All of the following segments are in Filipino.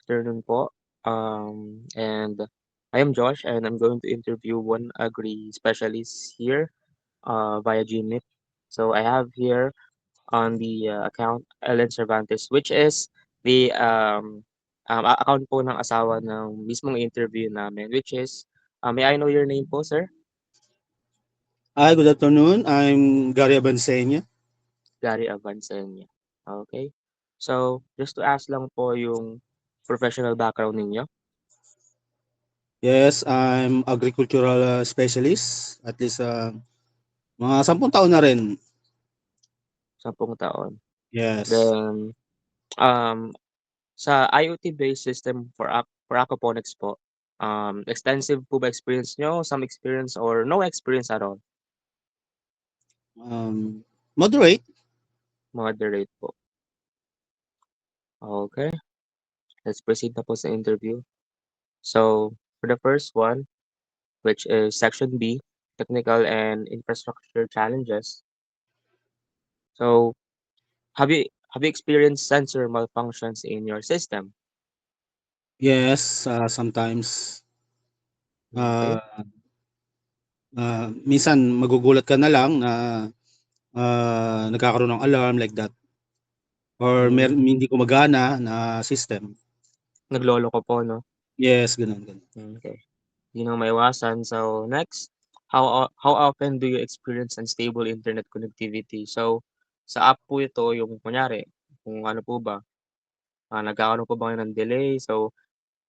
afternoon po. And I am Josh, and I'm going to interview one agri specialist here via Gmeet. So I have here on the account Ellen Cervantes, which is the account po ng asawa ng mismong interview namin, which is, may I know your name po, sir? Hi, good afternoon. I'm Gary Abansenya. Gary Avancenia. Okay. So, just to ask lang po yung professional background ninyo, Yes, I'm agricultural specialist. At least mga 10 taon na rin. 10 taon. Yes. Then, um, sa IoT-based system for aquaponics po, extensive po ba experience nyo? Some experience or no experience at all? Moderate. Moderate po. Okay, let's proceed na po sa interview. So, for the first one, which is Section B, Technical and Infrastructure Challenges. So, have you experienced sensor malfunctions in your system? Yes, sometimes. Okay. Uh, Minsan magugulat ka na lang na nagkakaroon ng alarm like that. Or Mm, hindi gumagana na system. nagloloko po, no? Yes, ganun, ganun. Okay. Yun ang maiwasan. So, next, how often do you experience unstable internet connectivity? So, sa app po ito, yung kunyari, kung ano po ba, nagkakaroon po ba kayo ng delay? So,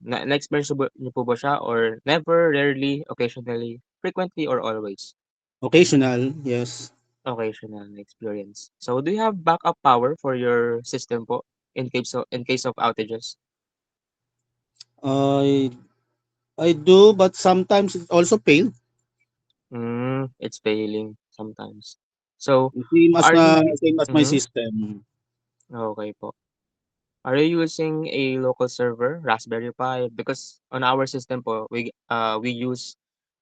na-experience niyo po ba siya or never, rarely, occasionally, frequently, or always? Occasional, yes. Occasional na experience. So, do you have backup power for your system po in case of outages? I I do, but sometimes it also fail. It's failing sometimes. So, Same as are you same as my mhm, system. okay po. Are you using a local server, Raspberry Pi? Because on our system po, we use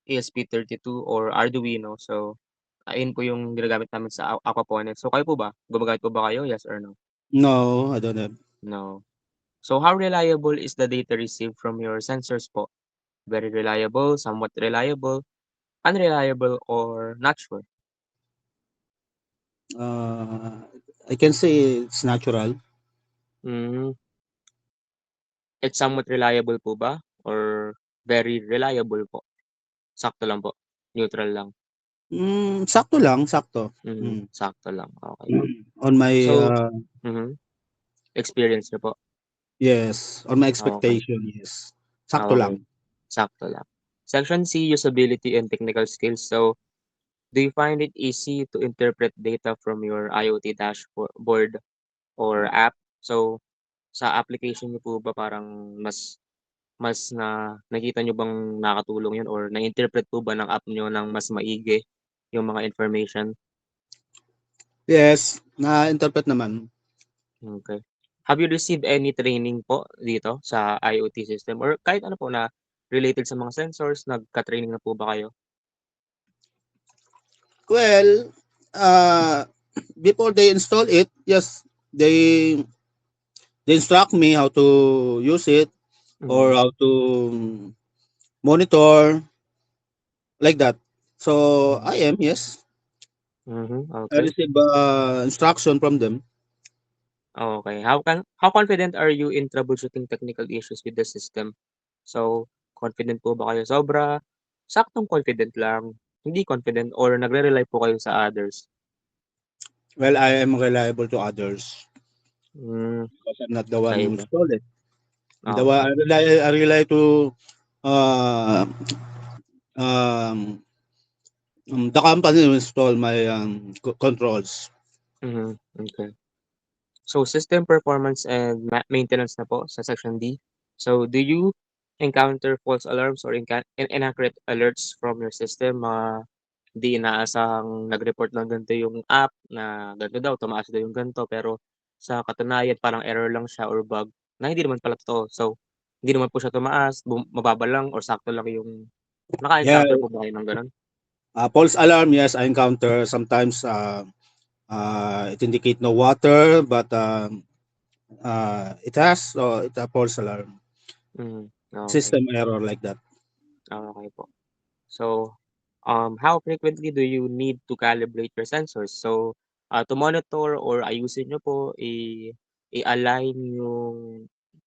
ESP32 or Arduino. So, ayun po yung ginagamit namin sa aquaponics. So, kayo po ba? Gumagamit po ba kayo? Yes or no? No, I don't have. No. So, how reliable is the data received from your sensors po? Very reliable, somewhat reliable, unreliable, or not sure? Uh, I can say it's natural. Mm, it's somewhat reliable po ba? Or very reliable po? Sakto lang po. Neutral lang. Sakto lang, sakto. Mm. Sakto lang. Okay. On my So, mhm, experience niyo po? yes, on my Okay. expectation, yes. Sakto Okay. lang. Sakto lang. Section C, usability and technical skills. So, do you find it easy to interpret data from your IoT dashboard or app? So, sa application niyo po ba parang mas mas nakita niyo bang nakatulong 'yun or na-interpret po ba ng app niyo ng mas maigi yung mga information? Yes, na-interpret naman. Okay. Have you received any training po dito sa IoT system or kahit ano po na related sa mga sensors, nagka-training na po ba kayo? Well, uh, before they install it, yes, they instruct me how to use it or Mhm, how to monitor like that. So hmm, I am, yes. I okey, receive instruction from them. okey. How confident are you in troubleshooting technical issues with the system? So, confident po ba kayo sobra, saktong confident lang, hindi confident or nagre-rely po kayo sa others? Well, I am reliable to others Hmm, because I'm not the one who kaiba, installed it. The one okey. I rely to uh, um, the company who install my controls. Okey. So, system performance and maintenance na po sa section D. So, do you encounter false alarms or inaccurate alerts from your system? Di inaasahang nag-report ng ganito yung app na ganito daw, tumaas daw yung ganito, pero sa katunayan parang error lang siya or bug na hindi naman pala totoo. So, hindi naman po siya tumaas, mababa lang or sakto lang yung Yeah, naka-encounter po ba kayo ng gano'n? false alarm. Yes, I encounter sometimes. It indicate no water, but it has. So it's a false alarm. Okay. System error like that. Okay po. So, how frequently do you need to calibrate your sensors? So, to monitor or ayusin niyo po, i-align yung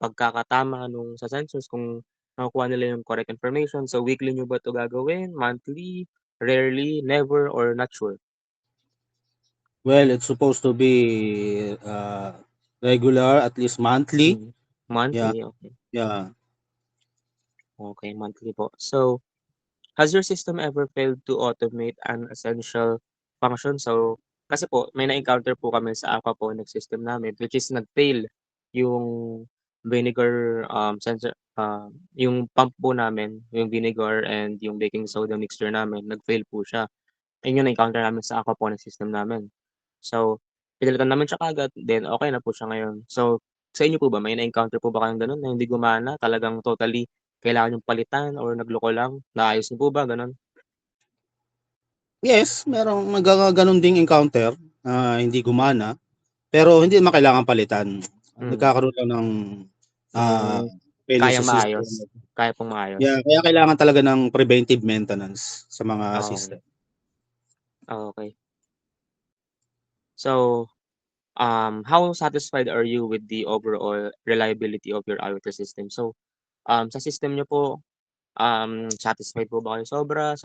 pagkakatama nung sa sensors kung nakukuha nila yung correct information. So, weekly niyo ba 'to gagawin, monthly, rarely, never, or not sure? Well, it's supposed to be regular, at least monthly. Mm, Yeah, monthly, okay. yeah. Okay, monthly po. So, has your system ever failed to automate an essential function? So, kasi po may na-encounter po kami sa aquaponics system namin which is nag-fail yung vinegar, sensor, yung pump po namin, yung vinegar and yung baking soda mixture namin nag-fail po siya. Ayun yung na-encounter namin sa aquaponics system namin. So, pinalitan namin siya kaagad then okey na po siya ngayon. So, sa inyo po ba may na-encounter po ba kayong gano'n na hindi gumana, talagang totally kailangan niyong palitan or nagloko lang, naayos niyo po ba gano'n? Yes, merong nagkakagano'n ding encounter na hindi gumana, pero hindi naman kailangan palitan. Mm. Nagkakaroon lang ng, ah, Hmm, failure kayang sa system. maayos, kaya pong maayos. Yeah, kaya kailangan talaga ng preventive maintenance sa mga Okey, system. okey. So, how satisfied are you with the overall reliability of your IoT system? So, sa system niyo po, satisfied po ba kayo sobra,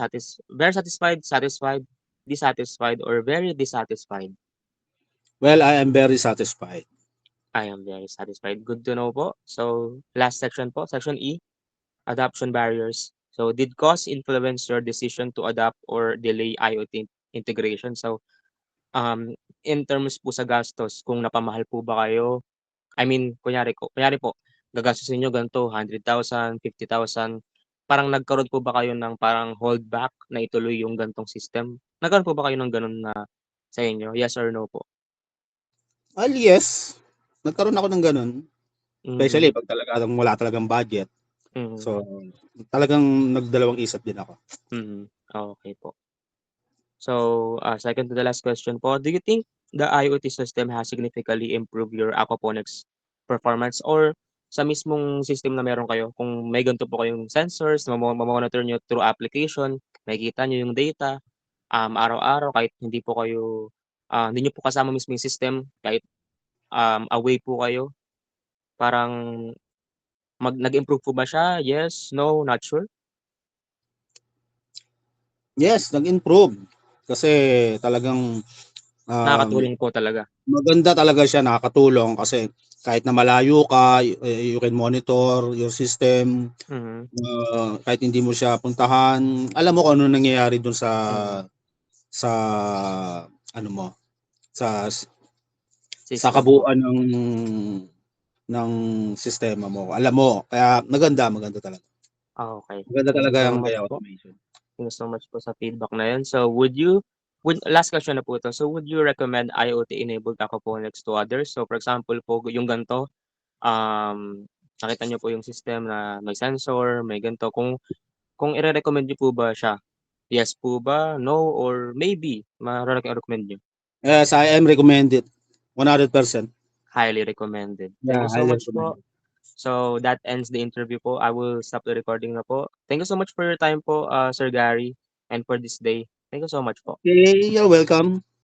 very satisfied, satisfied, dissatisfied, or very dissatisfied? Well, I am very satisfied. I am very satisfied, good to know po. So, last section po, section E, adoption barriers. So, did cost influence your decision to adopt or delay IoT integration? So, in terms po sa gastos, kung napamahal po ba kayo, I mean, kunyari po, gagastusin niyo ganito, 100,000, 50,000, parang nagkaroon po ba kayo ng parang holdback na ituloy yung ganitong system? Nagkaroon po ba kayo ng gano'n na sa inyo, yes or no po? Well, yes, nagkaroon ako ng gano'n, Mm, especially 'pag talagang wala talagang budget. mm, So, talagang nagdalawang isip din ako. okey po. So, second to the last question po, do you think the IoT system has significantly improved your aquaponics performance or sa mismong system na meron kayo, kung may ganito po kayong sensors na mamo-monitor niyo through application, makikita niyo yung data, araw-araw kahit hindi niyo po kasama mismo yung system, kahit, away po kayo, parang nag-improve po ba siya? Yes, no, not sure? Yes, nag-improve kasi talagang, um, Nakakatulong po talaga. maganda talaga siya, nakakatulong kasi kahit na malayo ka, you can monitor your system, Mhm, kahit hindi mo siya puntahan, alam mo kung ano nangyayari dun mm, sa ano mo, sa sa system po. kabuuan ng sistema mo, alam mo. Kaya maganda talaga. Okey, Maganda thank you talaga so ang much AI po. automation. Thank you so much po sa feedback na yun. So, last question na po ito. So, would you recommend IoT-enabled aquaponics to others? So, for example po, yung ganito, nakita niyo po yung system na may sensor, may ganito. Kung ire-recommend niyo po ba siya? Yes po ba? No? Or maybe? Recommend niyo? Yes, I am recommended 100%. Highly recommended. Thank Yeah, you so highly much po. recommended. So, that ends the interview po. I will stop the recording na po. Thank you so much for your time po, Sir Gary, and for this day. Thank you so much po. Okay, you're welcome.